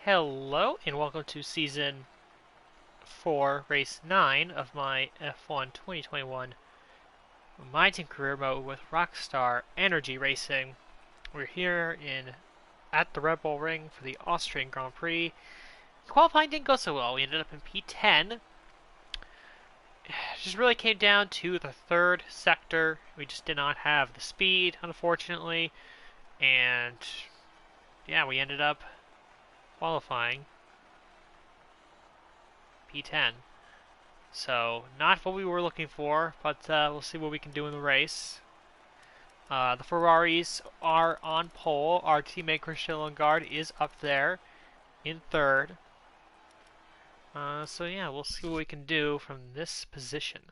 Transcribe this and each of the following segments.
Hello, and welcome to Season 4, Race 9 of my F1 2021 My Team Career Mode with Rockstar Energy Racing. We're here at the Red Bull Ring for the Austrian Grand Prix. Qualifying didn't go so well. We ended up in P10. It just really came down to the third sector. We just did not have the speed, unfortunately. And yeah, we ended up qualifying P10. So, not what we were looking for, but we'll see what we can do in the race. The Ferraris are on pole. Our teammate Christian Lundgaard is up there in third. So yeah, we'll see what we can do from this position.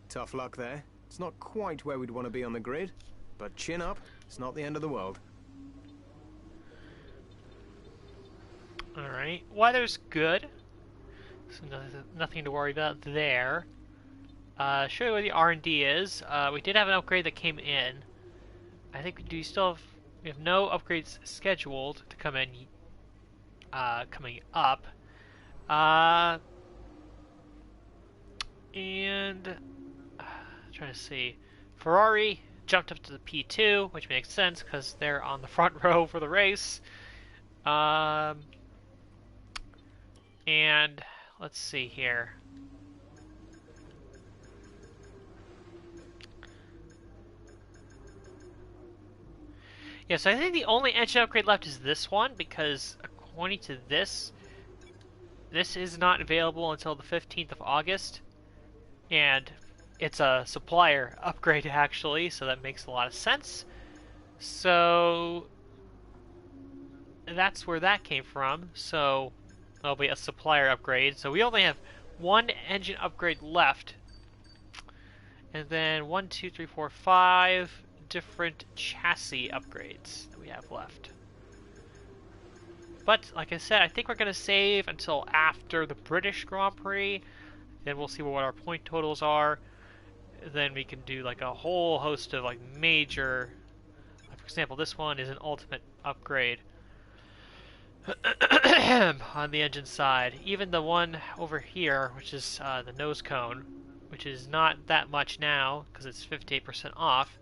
Tough luck there. It's not quite where we'd want to be on the grid, but chin up, it's not the end of the world. Alright, weather's good, so nothing to worry about there. Show you where the R&D is. We did have an upgrade that came in. I think we have no upgrades scheduled to come in coming up. And trying to see, Ferrari jumped up to the P2, which makes sense because they're on the front row for the race. And let's see here. Yeah, so I think the only engine upgrade left is this one, because according to this is not available until the 15th of August. And it's a supplier upgrade, actually, so that makes a lot of sense. So that's where that came from. So that'll be a supplier upgrade. So we only have one engine upgrade left. And then 1, 2, 3, 4, 5 different chassis upgrades that we have left. But, like I said, I think we're going to save until after the British Grand Prix. Then we'll see what our point totals are. Then we can do like a whole host of like major, for example, this one is an ultimate upgrade on the engine side. Even the one over here, which is the nose cone, which is not that much now because it's 58% off,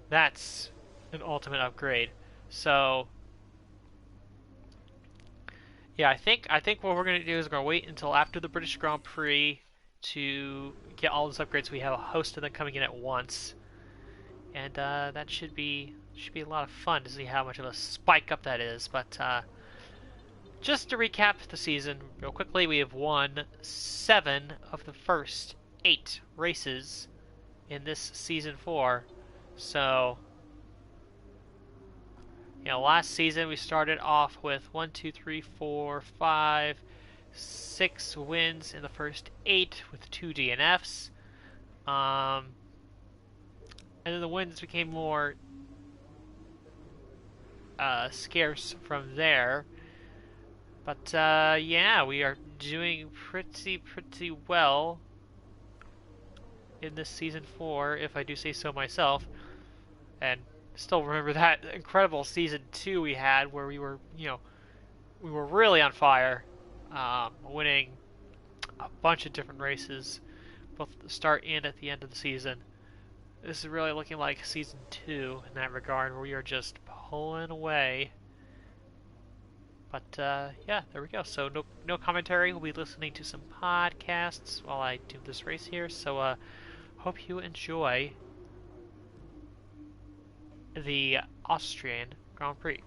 that's an ultimate upgrade. So yeah, I think what we're gonna do is we're gonna wait until after the British Grand Prix to get all those upgrades. We have a host of them coming in at once, and that should be a lot of fun to see how much of a spike up that is. But just to recap the season real quickly, we have won 7 of the first 8 races in this season 4. So, you know, last season we started off with 1, 2, 3, 4, 5, 6 wins in the first 8 with 2 DNFs. And then the wins became more scarce from there. But yeah, we are doing pretty well in this season 4, if I do say so myself. And still remember that incredible season 2 we had, where we were, we were really on fire, winning a bunch of different races, both at the start and at the end of the season. This is really looking like season 2 in that regard, where we are just pulling away. But yeah, there we go. So no commentary. We'll be listening to some podcasts while I do this race here. So hope you enjoy the Austrian Grand Prix.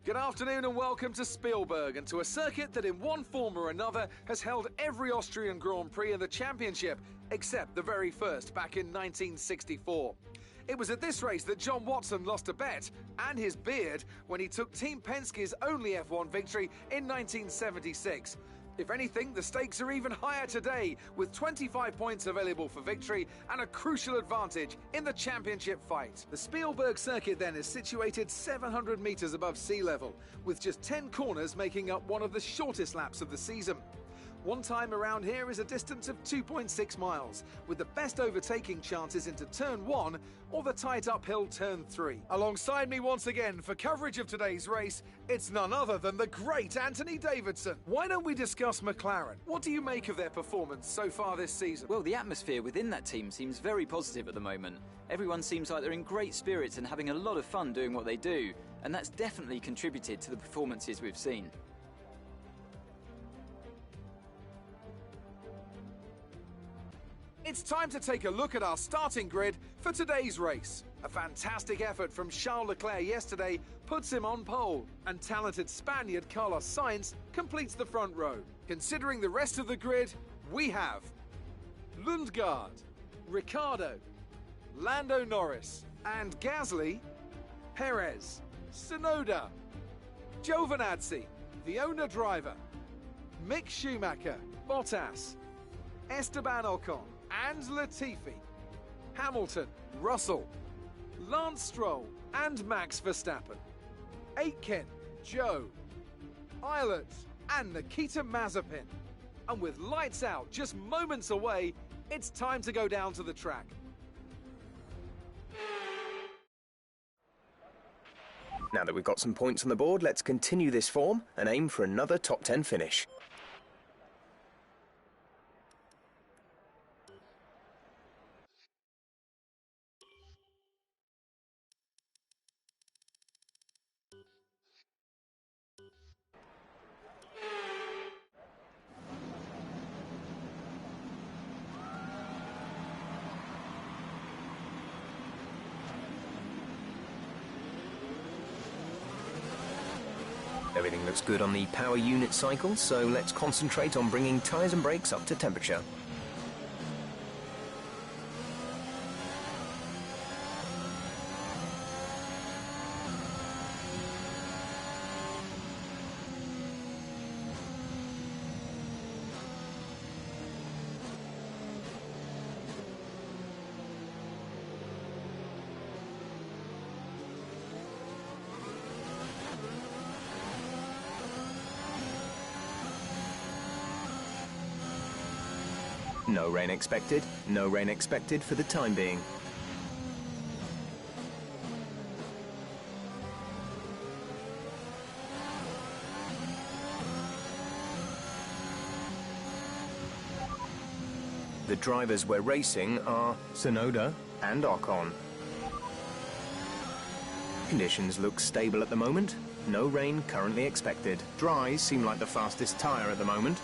Good afternoon and welcome to Spielberg and to a circuit that in one form or another has held every Austrian Grand Prix in the championship, except the very first back in 1964. It was at this race that John Watson lost a bet and his beard when he took Team Penske's only F1 victory in 1976. If anything, the stakes are even higher today, with 25 points available for victory and a crucial advantage in the championship fight. The Spielberg circuit then is situated 700 metres above sea level, with just 10 corners making up one of the shortest laps of the season. One time around here is a distance of 2.6 miles, with the best overtaking chances into turn 1 or the tight uphill turn 3. Alongside me once again for coverage of today's race, it's none other than the great Anthony Davidson. Why don't we discuss McLaren? What do you make of their performance so far this season? Well, the atmosphere within that team seems very positive at the moment. Everyone seems like they're in great spirits and having a lot of fun doing what they do, and that's definitely contributed to the performances we've seen. It's time to take a look at our starting grid for today's race. A fantastic effort from Charles Leclerc yesterday puts him on pole, and talented Spaniard Carlos Sainz completes the front row. Considering the rest of the grid, we have Lundgaard, Ricciardo, Lando Norris, and Gasly, Perez, Tsunoda, Giovinazzi, the owner driver, Mick Schumacher, Bottas, Esteban Ocon, and Latifi, Hamilton, Russell, Lance Stroll, and Max Verstappen, Aitken, Joe, Eilert, and Nikita Mazepin. And with lights out just moments away, it's time to go down to the track. Now that we've got some points on the board, let's continue this form and aim for another top 10 finish. Everything looks good on the power unit cycle, so let's concentrate on bringing tyres and brakes up to temperature. No rain expected. No rain expected for the time being. The drivers we're racing are Tsunoda and Ocon. Conditions look stable at the moment. No rain currently expected. Dries seem like the fastest tyre at the moment.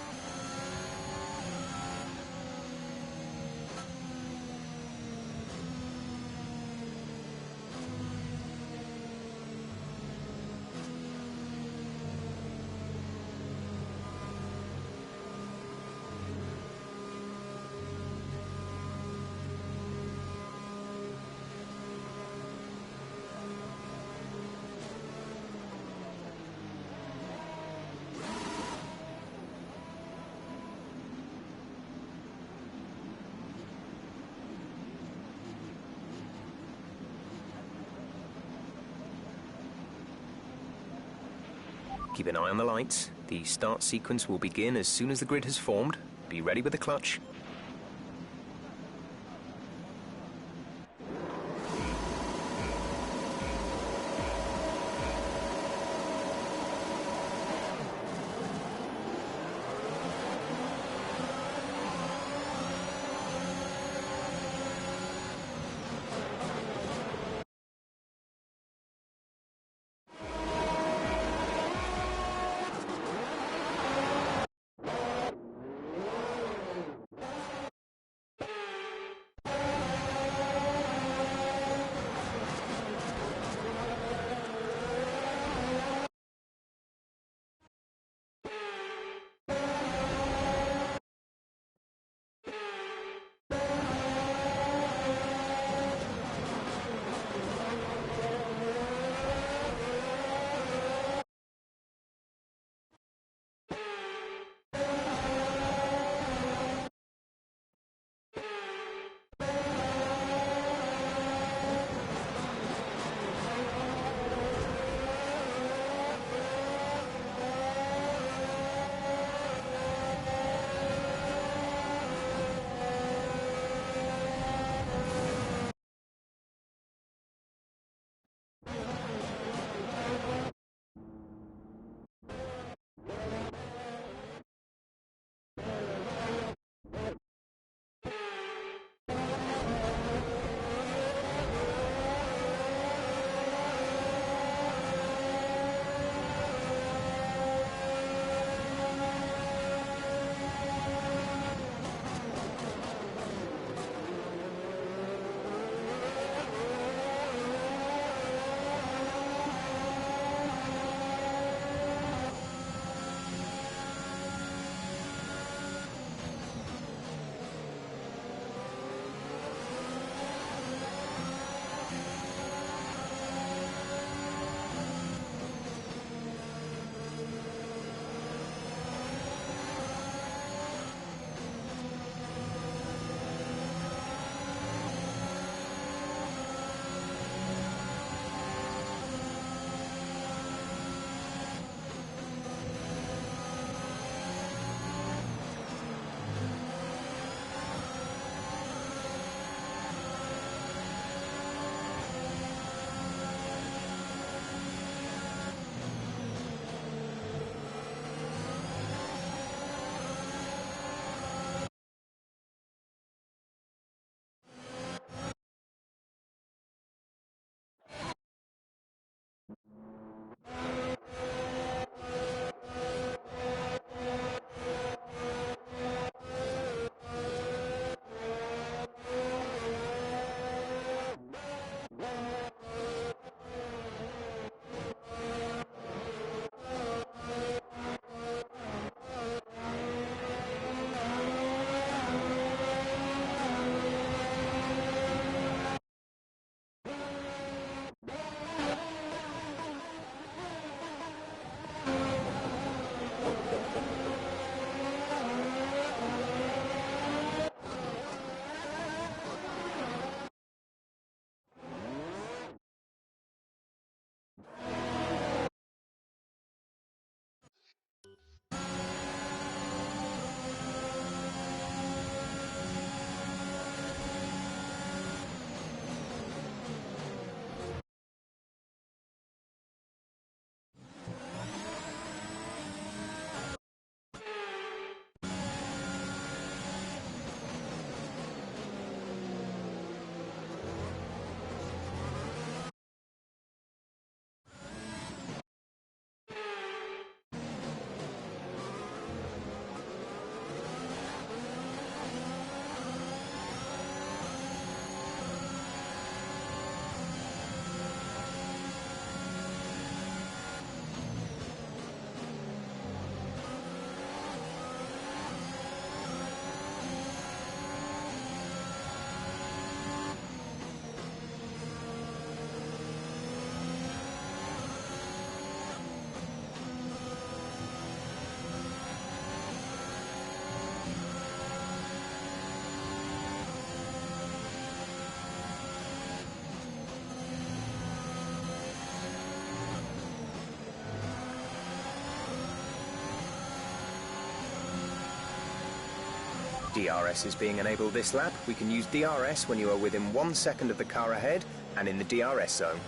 Keep an eye on the lights. The start sequence will begin as soon as the grid has formed. Be ready with the clutch. DRS is being enabled this lap. We can use DRS when you are within 1 second of the car ahead and in the DRS zone.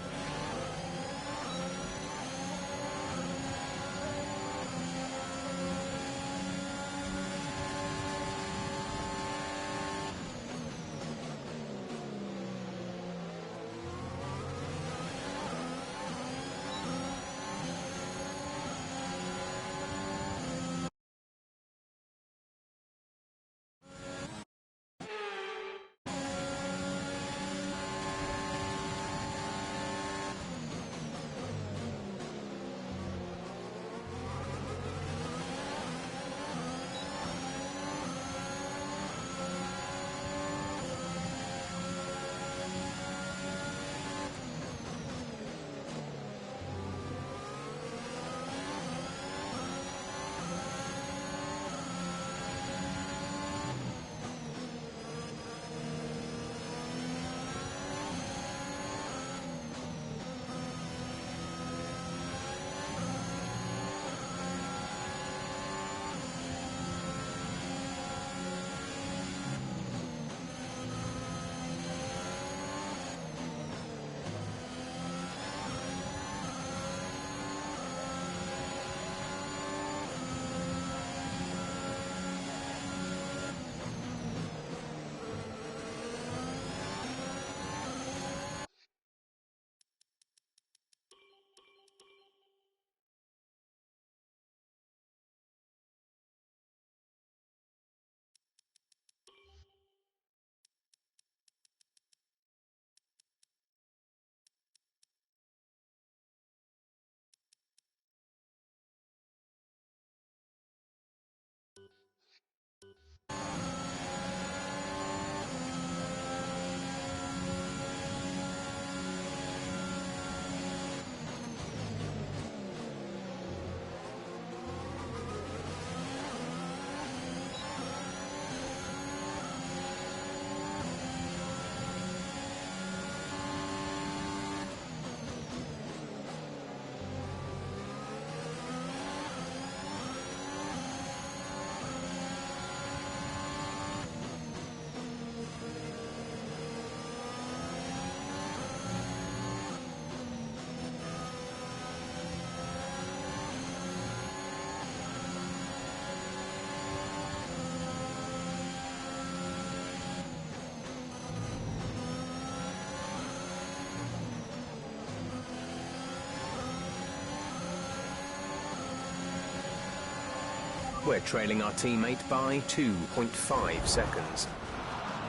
We're trailing our teammate by 2.5 seconds.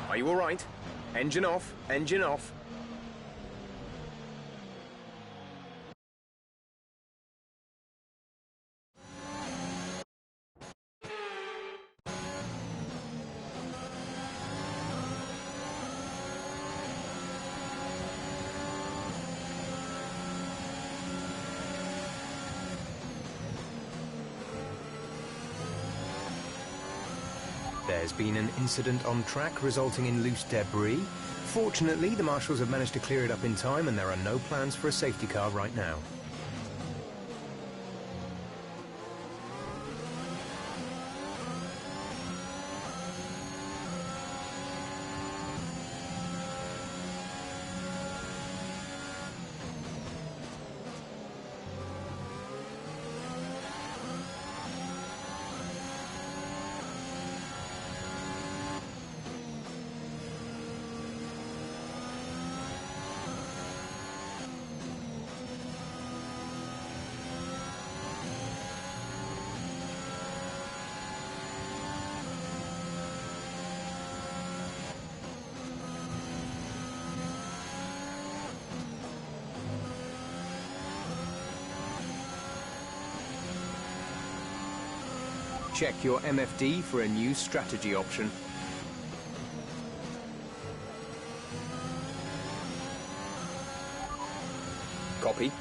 Are you all right? Engine off, engine off. There's been an incident on track resulting in loose debris. Fortunately, the marshals have managed to clear it up in time and there are no plans for a safety car right now. Check your MFD for a new strategy option. Copy.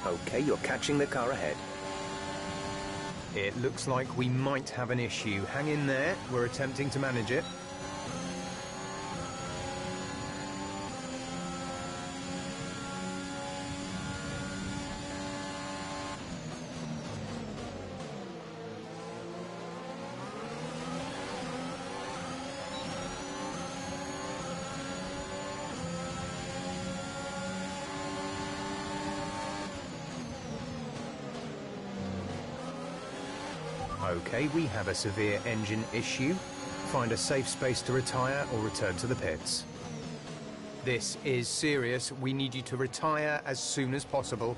Okay, you're catching the car ahead. It looks like we might have an issue. Hang in there, we're attempting to manage it. Okay, we have a severe engine issue. Find a safe space to retire or return to the pits. This is serious. We need you to retire as soon as possible.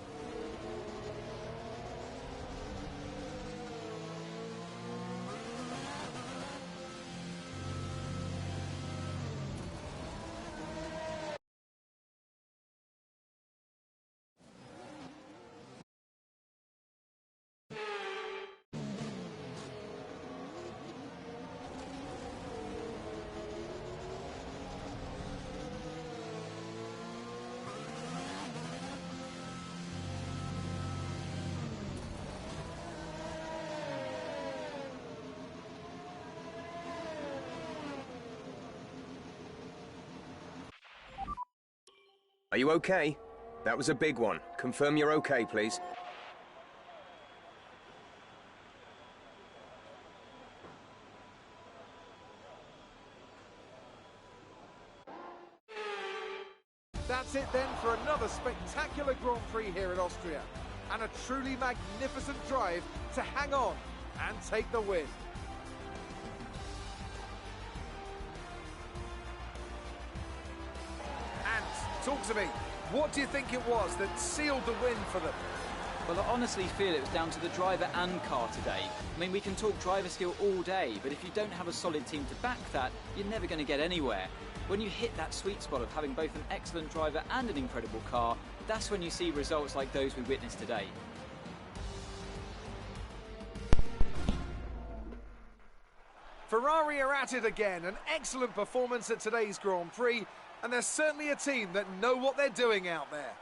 Are you okay? That was a big one. Confirm you're okay, please. That's it then for another spectacular Grand Prix here at Austria. And a truly magnificent drive to hang on and take the win. And talk to me, what do you think it was that sealed the win for them? Well, I honestly feel it was down to the driver and car today. I mean, we can talk driver skill all day, but if you don't have a solid team to back that, you're never going to get anywhere. When you hit that sweet spot of having both an excellent driver and an incredible car, that's when you see results like those we witnessed today. Ferrari are at it again, an excellent performance at today's Grand Prix, and they're certainly a team that know what they're doing out there.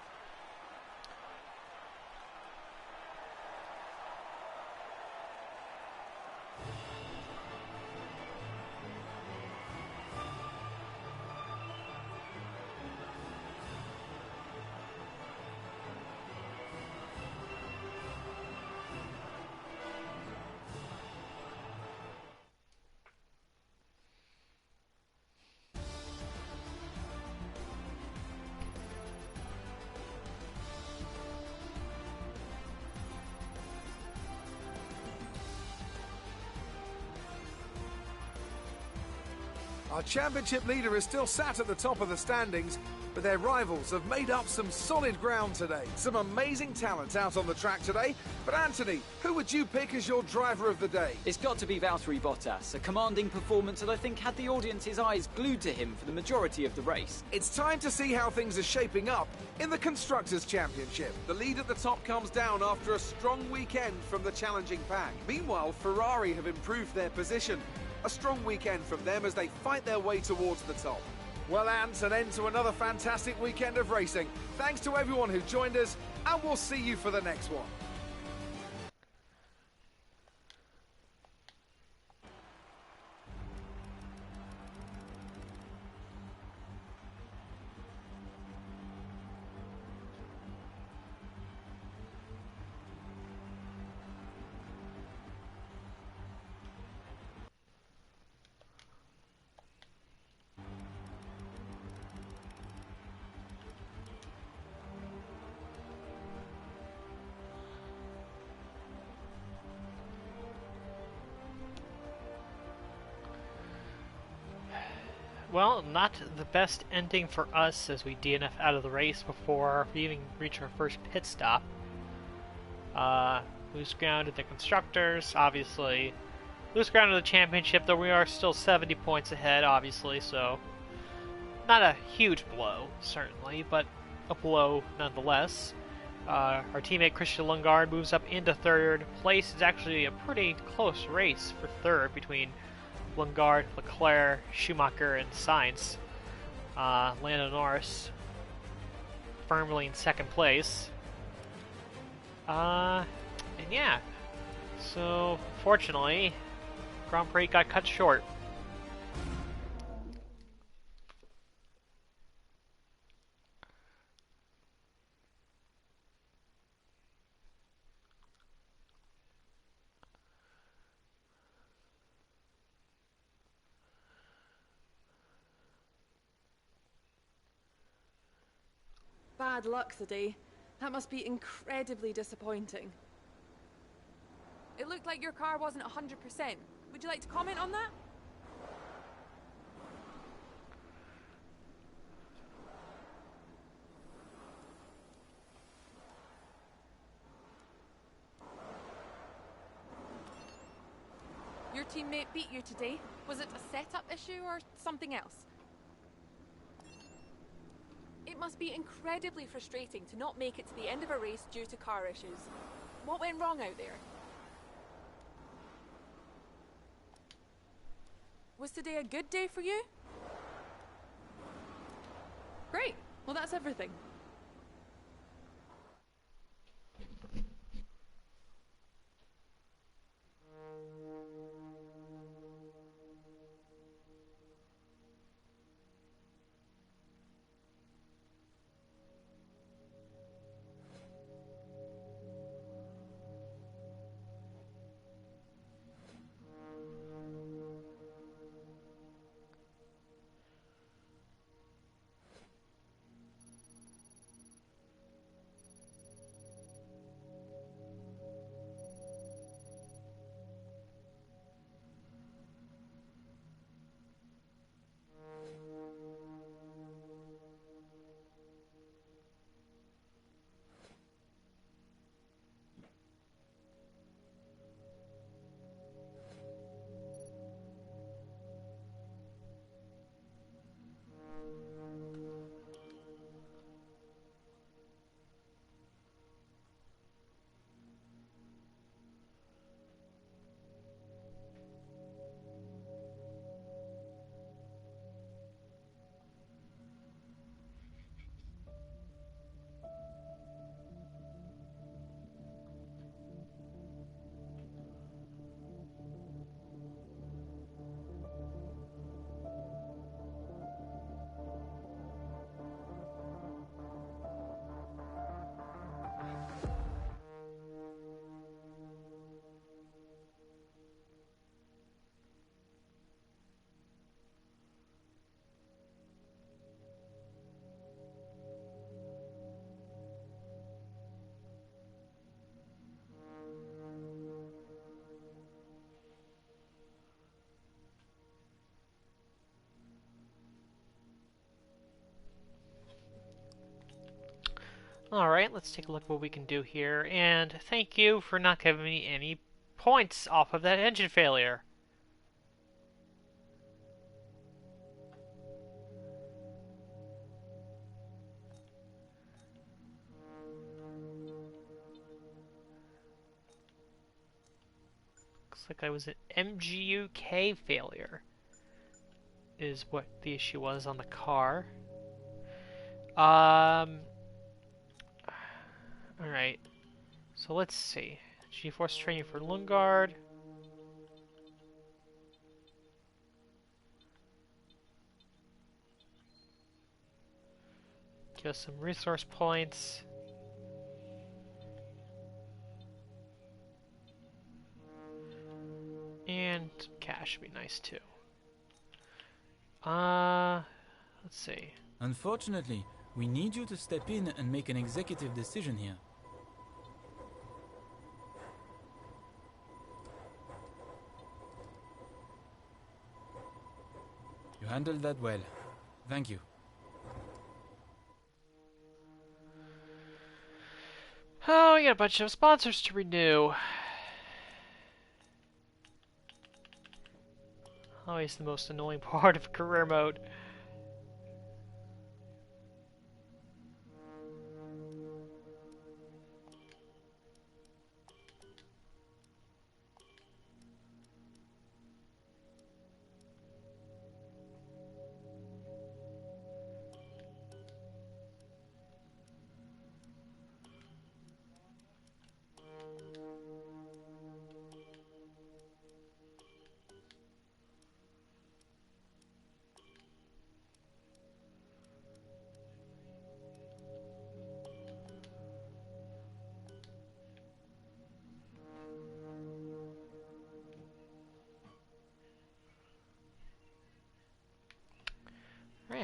Our championship leader is still sat at the top of the standings, but their rivals have made up some solid ground today. Some amazing talent out on the track today. But Anthony, who would you pick as your driver of the day? It's got to be Valtteri Bottas, a commanding performance that I think had the audience's eyes glued to him for the majority of the race. It's time to see how things are shaping up in the Constructors' Championship. The lead at the top comes down after a strong weekend from the challenging pack. Meanwhile, Ferrari have improved their position. A strong weekend from them as they fight their way towards the top. Well, Ant, an end to another fantastic weekend of racing. Thanks to everyone who joined us, and we'll see you for the next one. Well, not the best ending for us as we DNF out of the race before we even reach our first pit stop. Lose ground at the Constructors, obviously. Lose ground in the championship, though we are still 70 points ahead, obviously, so not a huge blow, certainly, but a blow nonetheless. Our teammate Christian Lundgaard moves up into third place. It's actually a pretty close race for third between Lundgaard, Leclerc, Schumacher, and Sainz. Lando Norris firmly in second place. And yeah, so fortunately, Grand Prix got cut short. Bad luck today. That must be incredibly disappointing. It looked like your car wasn't 100%. Would you like to comment on that? Your teammate beat you today. Was it a setup issue or something else? It must be incredibly frustrating to not make it to the end of a race due to car issues. What went wrong out there? Was today a good day for you? Great. Well, that's everything. Alright, let's take a look at what we can do here, and thank you for not giving me any points off of that engine failure. Looks like I was an MGUK failure, is what the issue was on the car. Alright, so let's see. G-Force training for Lungard. Give us some resource points. And some cash would be nice too. Let's see. Unfortunately, we need you to step in and make an executive decision here. You handled that well. Thank you. Oh, we got a bunch of sponsors to renew. Always the most annoying part of career mode.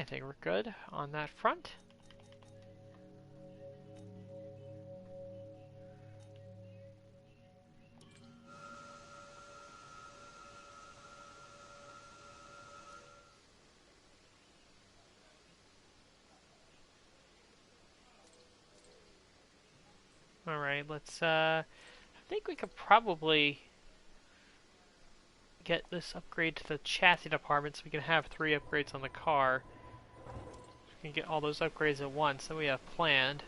think we're good on that front. Alright, let's, I think we could probably get this upgrade to the chassis department so we can have 3 upgrades on the car. We can get all those upgrades at once that we have planned.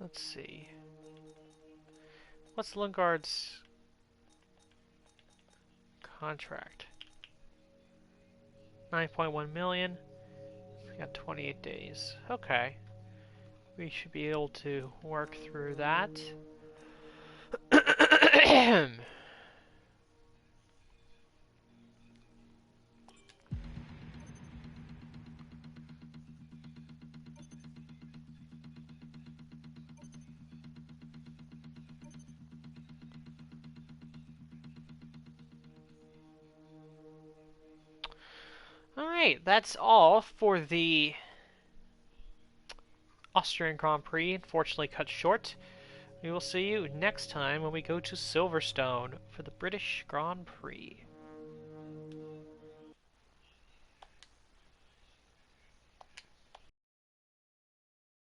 Let's see. What's Lundgaard's contract? 9.1 million. We got 28 days. Okay. We should be able to work through that. Alright, that's all for the Austrian Grand Prix, unfortunately cut short. We will see you next time when we go to Silverstone for the British Grand Prix.